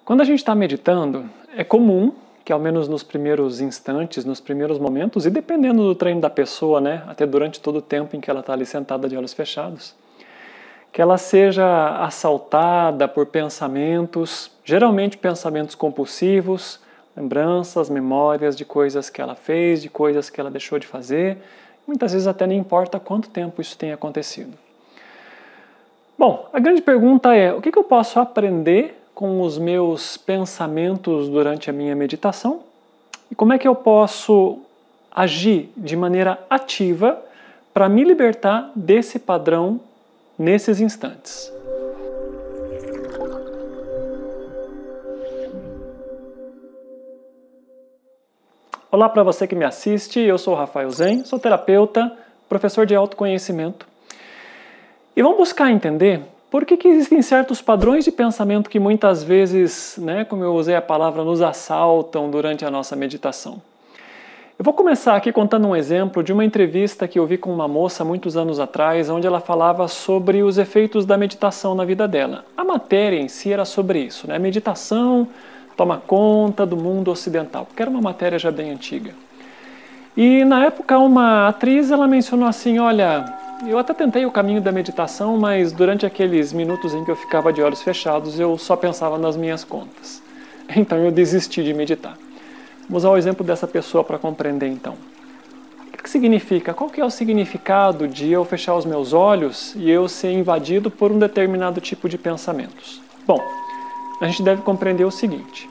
Quando a gente está meditando, é comum que ao menos nos primeiros instantes, nos primeiros momentos, e dependendo do treino da pessoa, né, até durante todo o tempo em que ela está ali sentada de olhos fechados, que ela seja assaltada por pensamentos, geralmente pensamentos compulsivos, lembranças, memórias de coisas que ela fez, de coisas que ela deixou de fazer, muitas vezes até nem importa quanto tempo isso tenha acontecido. Bom, a grande pergunta é, o que eu posso aprender com os meus pensamentos durante a minha meditação? E como é que eu posso agir de maneira ativa para me libertar desse padrão nesses instantes? Olá para você que me assiste, eu sou o Rafael Zen, sou terapeuta, professor de autoconhecimento. E vamos buscar entender por que existem certos padrões de pensamento que muitas vezes, como eu usei a palavra, nos assaltam durante a nossa meditação. Eu vou começar aqui contando um exemplo de uma entrevista que eu vi com uma moça muitos anos atrás, onde ela falava sobre os efeitos da meditação na vida dela. A matéria em si era sobre isso, né? Meditação toma conta do mundo ocidental, porque era uma matéria já bem antiga. E na época uma atriz, ela mencionou assim, olha, eu até tentei o caminho da meditação, mas durante aqueles minutos em que eu ficava de olhos fechados, eu só pensava nas minhas contas. Então eu desisti de meditar. Vamos usar o exemplo dessa pessoa para compreender então. O que significa? Qual que é o significado de eu fechar os meus olhos e eu ser invadido por um determinado tipo de pensamentos? Bom, a gente deve compreender o seguinte.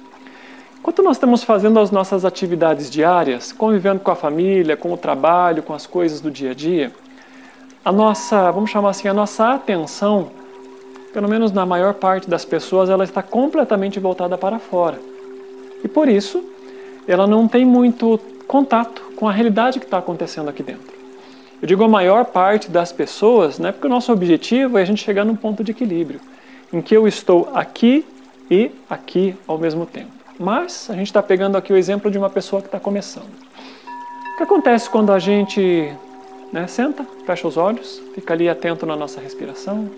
Enquanto nós estamos fazendo as nossas atividades diárias, convivendo com a família, com o trabalho, com as coisas do dia a dia, a nossa, vamos chamar assim, a nossa atenção, pelo menos na maior parte das pessoas, ela está completamente voltada para fora. E por isso, ela não tem muito contato com a realidade que está acontecendo aqui dentro. Eu digo a maior parte das pessoas, porque o nosso objetivo é a gente chegar num ponto de equilíbrio, em que eu estou aqui e aqui ao mesmo tempo. Mas a gente está pegando aqui o exemplo de uma pessoa que está começando. O que acontece quando a gente senta, fecha os olhos, fica ali atento na nossa respiração,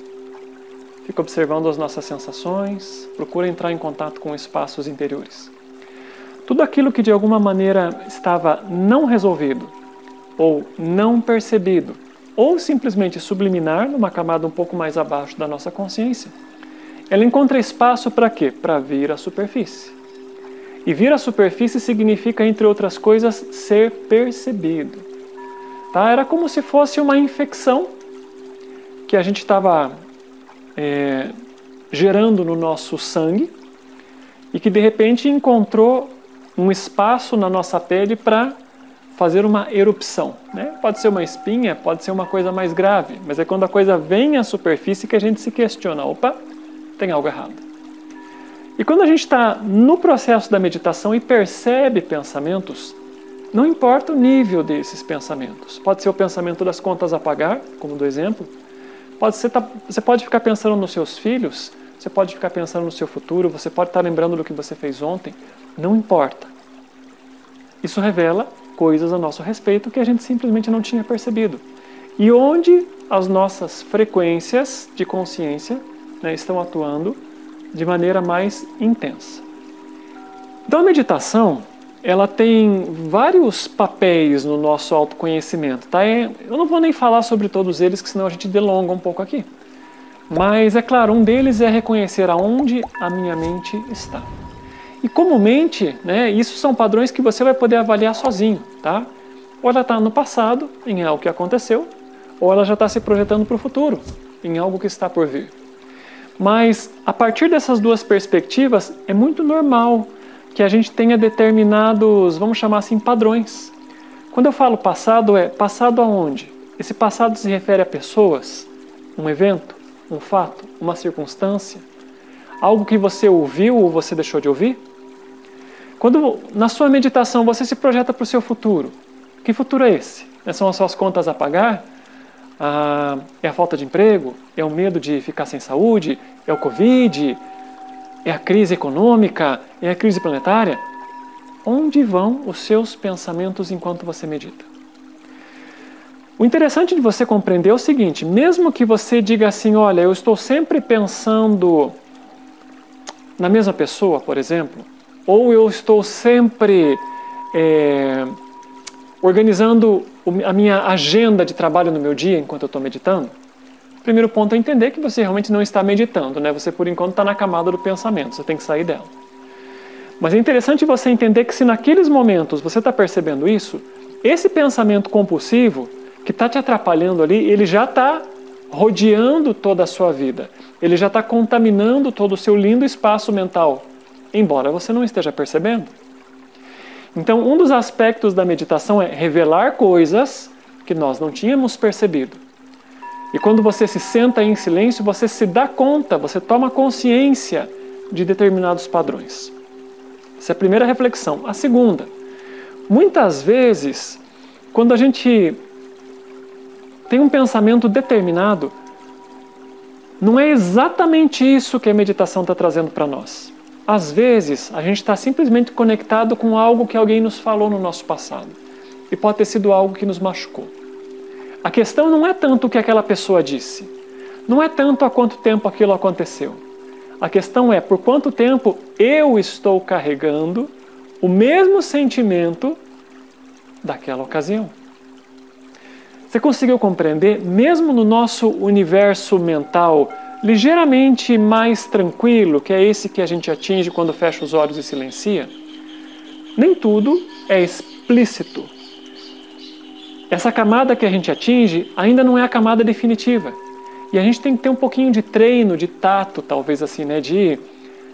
fica observando as nossas sensações, procura entrar em contato com espaços interiores. Tudo aquilo que de alguma maneira estava não resolvido, ou não percebido, ou simplesmente subliminar numa camada um pouco mais abaixo da nossa consciência, ela encontra espaço para quê? Para vir à superfície. E vir à superfície significa, entre outras coisas, ser percebido. Era como se fosse uma infecção que a gente estava gerando no nosso sangue e que de repente encontrou um espaço na nossa pele para fazer uma erupção. Pode ser uma espinha, pode ser uma coisa mais grave, mas é quando a coisa vem à superfície que a gente se questiona, opa, tem algo errado. E quando a gente está no processo da meditação e percebe pensamentos, não importa o nível desses pensamentos. Pode ser o pensamento das contas a pagar, como do exemplo. Você pode ficar pensando nos seus filhos, você pode ficar pensando no seu futuro, você pode estar lembrando do que você fez ontem. Não importa. Isso revela coisas a nosso respeito que a gente simplesmente não tinha percebido. E onde as nossas frequências de consciência estão atuando de maneira mais intensa. Então a meditação, ela tem vários papéis no nosso autoconhecimento, Eu não vou nem falar sobre todos eles, que senão a gente delonga um pouco aqui. Mas, é claro, um deles é reconhecer aonde a minha mente está. E comumente, isso são padrões que você vai poder avaliar sozinho, Ou ela está no passado, em algo que aconteceu, ou ela já está se projetando para o futuro, em algo que está por vir. Mas, a partir dessas duas perspectivas, é muito normal que a gente tenha determinados, vamos chamar assim, padrões. Quando eu falo passado, é passado aonde? Esse passado se refere a pessoas, um evento, um fato, uma circunstância, algo que você ouviu ou você deixou de ouvir? Quando na sua meditação você se projeta para o seu futuro, que futuro é esse? São as suas contas a pagar? É a falta de emprego? É o medo de ficar sem saúde? É o Covid? É a crise econômica? É a crise planetária? Onde vão os seus pensamentos enquanto você medita? O interessante de você compreender é o seguinte, mesmo que você diga assim, olha, eu estou sempre pensando na mesma pessoa, por exemplo, ou eu estou sempre organizando a minha agenda de trabalho no meu dia enquanto eu estou meditando? O primeiro ponto é entender que você realmente não está meditando, né? Você, por enquanto, está na camada do pensamento, você tem que sair dela. Mas é interessante você entender que se naqueles momentos você está percebendo isso, esse pensamento compulsivo que está te atrapalhando ali, ele já está rodeando toda a sua vida. Ele já está contaminando todo o seu lindo espaço mental, embora você não esteja percebendo. Então, um dos aspectos da meditação é revelar coisas que nós não tínhamos percebido. E quando você se senta em silêncio, você se dá conta, você toma consciência de determinados padrões. Essa é a primeira reflexão. A segunda, muitas vezes, quando a gente tem um pensamento determinado, não é exatamente isso que a meditação está trazendo para nós. Às vezes, a gente está simplesmente conectado com algo que alguém nos falou no nosso passado. E pode ter sido algo que nos machucou. A questão não é tanto o que aquela pessoa disse. Não é tanto há quanto tempo aquilo aconteceu. A questão é por quanto tempo eu estou carregando o mesmo sentimento daquela ocasião. Você conseguiu compreender? Mesmo no nosso universo mental ligeiramente mais tranquilo, que é esse que a gente atinge quando fecha os olhos e silencia, nem tudo é explícito. Essa camada que a gente atinge ainda não é a camada definitiva. E a gente tem que ter um pouquinho de treino, de tato, talvez assim, né, de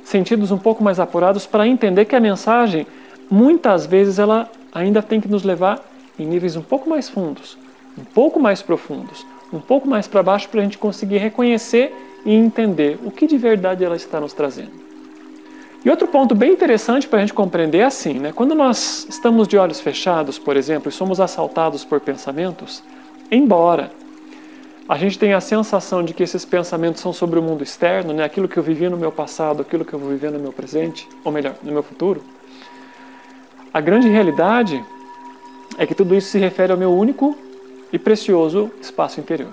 sentidos um pouco mais apurados para entender que a mensagem, muitas vezes, ela ainda tem que nos levar em níveis um pouco mais fundos, um pouco mais profundos, um pouco mais para baixo para a gente conseguir reconhecer e entender o que de verdade ela está nos trazendo. E outro ponto bem interessante para a gente compreender é assim, né? Quando nós estamos de olhos fechados, por exemplo, e somos assaltados por pensamentos, embora a gente tenha a sensação de que esses pensamentos são sobre o mundo externo, né? Aquilo que eu vivi no meu passado, aquilo que eu vou viver no meu presente, ou melhor, no meu futuro, a grande realidade é que tudo isso se refere ao meu único e precioso espaço interior.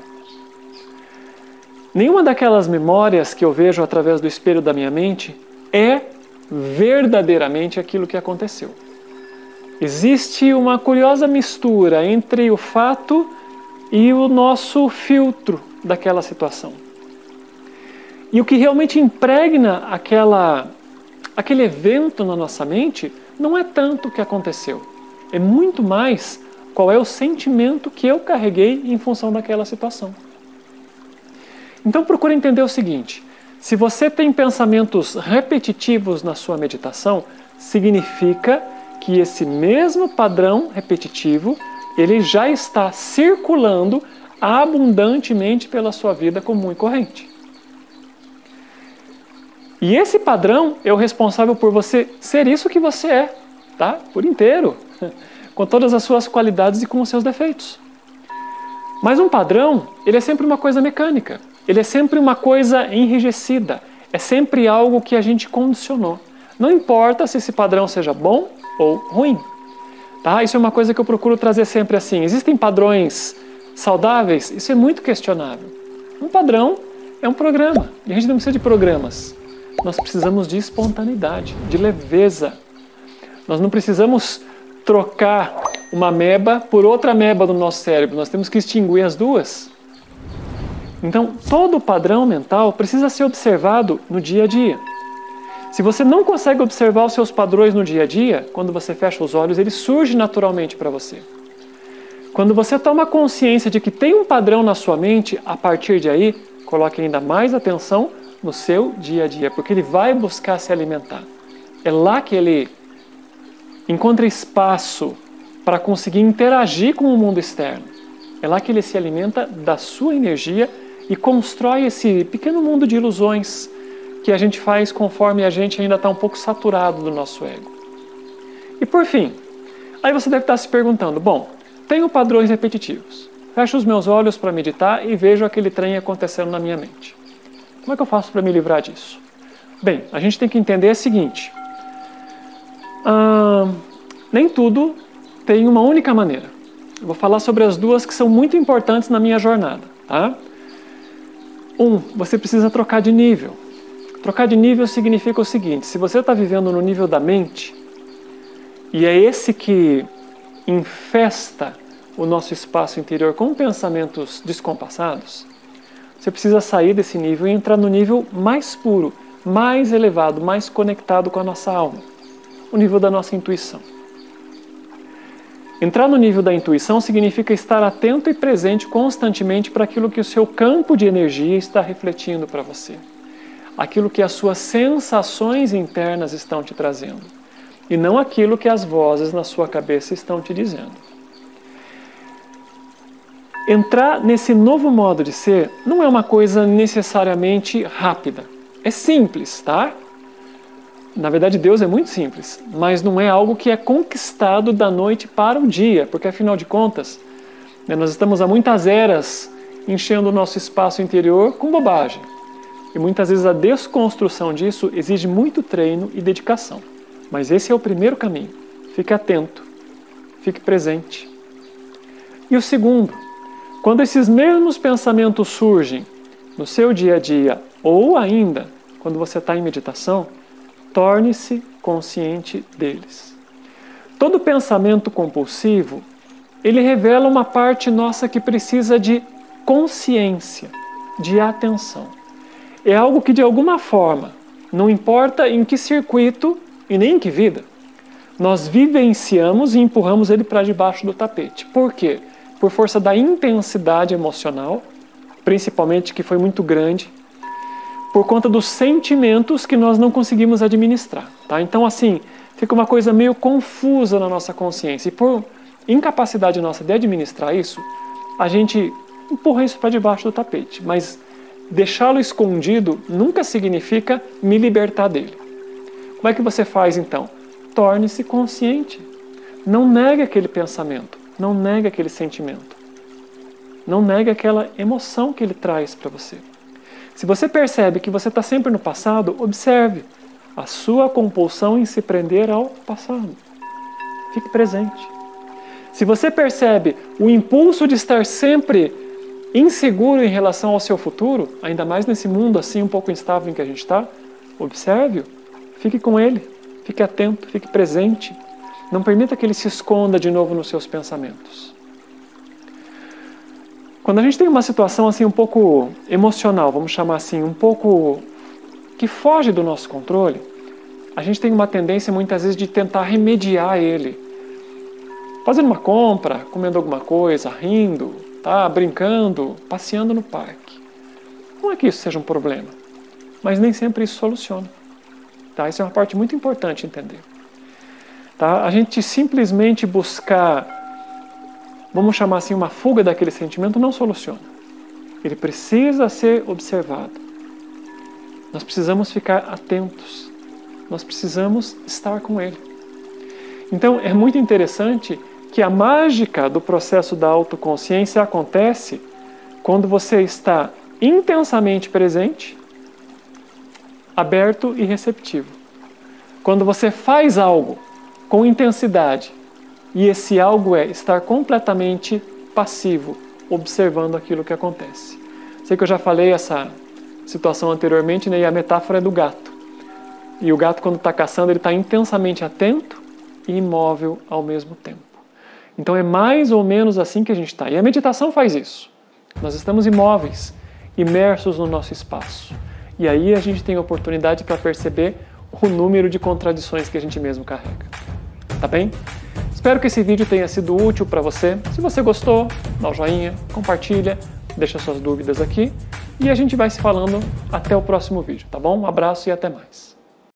Nenhuma daquelas memórias que eu vejo através do espelho da minha mente é verdadeiramente aquilo que aconteceu. Existe uma curiosa mistura entre o fato e o nosso filtro daquela situação. E o que realmente impregna aquele evento na nossa mente não é tanto o que aconteceu, é muito mais qual é o sentimento que eu carreguei em função daquela situação. Então procure entender o seguinte: se você tem pensamentos repetitivos na sua meditação, significa que esse mesmo padrão repetitivo, ele já está circulando abundantemente pela sua vida comum e corrente. E esse padrão é o responsável por você ser isso que você é, tá? Por inteiro, com todas as suas qualidades e com os seus defeitos. Mas um padrão, ele é sempre uma coisa mecânica. Ele é sempre uma coisa enrijecida, é sempre algo que a gente condicionou. Não importa se esse padrão seja bom ou ruim. Tá? Isso é uma coisa que eu procuro trazer sempre assim. Existem padrões saudáveis? Isso é muito questionável. Um padrão é um programa, e a gente não precisa de programas. Nós precisamos de espontaneidade, de leveza. Nós não precisamos trocar uma ameba por outra ameba do nosso cérebro, nós temos que extinguir as duas. Então, todo padrão mental precisa ser observado no dia a dia. Se você não consegue observar os seus padrões no dia a dia, quando você fecha os olhos, ele surge naturalmente para você. Quando você toma consciência de que tem um padrão na sua mente, a partir de aí, coloque ainda mais atenção no seu dia a dia, porque ele vai buscar se alimentar. É lá que ele encontra espaço para conseguir interagir com o mundo externo. É lá que ele se alimenta da sua energia e constrói esse pequeno mundo de ilusões que a gente faz conforme a gente ainda está um pouco saturado do nosso ego. E por fim, aí você deve estar se perguntando, bom, tenho padrões repetitivos, fecho os meus olhos para meditar e vejo aquele trem acontecendo na minha mente. Como é que eu faço para me livrar disso? Bem, a gente tem que entender o seguinte, nem tudo tem uma única maneira. Eu vou falar sobre as duas que são muito importantes na minha jornada, tá? Você precisa trocar de nível. Trocar de nível significa o seguinte: se você está vivendo no nível da mente, e é esse que infesta o nosso espaço interior com pensamentos descompassados, você precisa sair desse nível e entrar no nível mais puro, mais elevado, mais conectado com a nossa alma, o nível da nossa intuição. Entrar no nível da intuição significa estar atento e presente constantemente para aquilo que o seu campo de energia está refletindo para você, aquilo que as suas sensações internas estão te trazendo, e não aquilo que as vozes na sua cabeça estão te dizendo. Entrar nesse novo modo de ser não é uma coisa necessariamente rápida. É simples, tá? Na verdade, Deus é muito simples, mas não é algo que é conquistado da noite para o dia, porque afinal de contas, nós estamos há muitas eras enchendo o nosso espaço interior com bobagem. E muitas vezes a desconstrução disso exige muito treino e dedicação. Mas esse é o primeiro caminho. Fique atento, fique presente. E o segundo, quando esses mesmos pensamentos surgem no seu dia a dia, ou ainda quando você está em meditação, torne-se consciente deles. Todo pensamento compulsivo, ele revela uma parte nossa que precisa de consciência, de atenção. É algo que de alguma forma, não importa em que circuito e nem em que vida, nós vivenciamos e empurramos ele para debaixo do tapete. Por quê? Por força da intensidade emocional, principalmente que foi muito grande, por conta dos sentimentos que nós não conseguimos administrar. Tá? Então, assim, fica uma coisa meio confusa na nossa consciência. E por incapacidade nossa de administrar isso, a gente empurra isso para debaixo do tapete. Mas deixá-lo escondido nunca significa me libertar dele. Como é que você faz, então? Torne-se consciente. Não negue aquele pensamento. Não negue aquele sentimento. Não negue aquela emoção que ele traz para você. Se você percebe que você está sempre no passado, observe a sua compulsão em se prender ao passado. Fique presente. Se você percebe o impulso de estar sempre inseguro em relação ao seu futuro, ainda mais nesse mundo assim um pouco instável em que a gente está, observe-o, fique com ele, fique atento, fique presente. Não permita que ele se esconda de novo nos seus pensamentos. Quando a gente tem uma situação assim um pouco emocional, vamos chamar assim, um pouco que foge do nosso controle, a gente tem uma tendência muitas vezes de tentar remediar ele. Fazendo uma compra, comendo alguma coisa, rindo, tá? Brincando, passeando no parque. Não é que isso seja um problema, mas nem sempre isso soluciona. Tá? Isso é uma parte muito importante entender. Tá? A gente simplesmente buscar, vamos chamar assim, uma fuga daquele sentimento não soluciona. Ele precisa ser observado. Nós precisamos ficar atentos. Nós precisamos estar com ele. Então, é muito interessante que a mágica do processo da autoconsciência acontece quando você está intensamente presente, aberto e receptivo. Quando você faz algo com intensidade, e esse algo é estar completamente passivo, observando aquilo que acontece. Sei que eu já falei essa situação anteriormente, né? E a metáfora é do gato. E o gato, quando está caçando, ele está intensamente atento e imóvel ao mesmo tempo. Então é mais ou menos assim que a gente está. E a meditação faz isso. Nós estamos imóveis, imersos no nosso espaço. E aí a gente tem oportunidade para perceber o número de contradições que a gente mesmo carrega. Tá bem? Espero que esse vídeo tenha sido útil para você. Se você gostou, dá um joinha, compartilha, deixa suas dúvidas aqui e a gente vai se falando até o próximo vídeo, tá bom? Um abraço e até mais.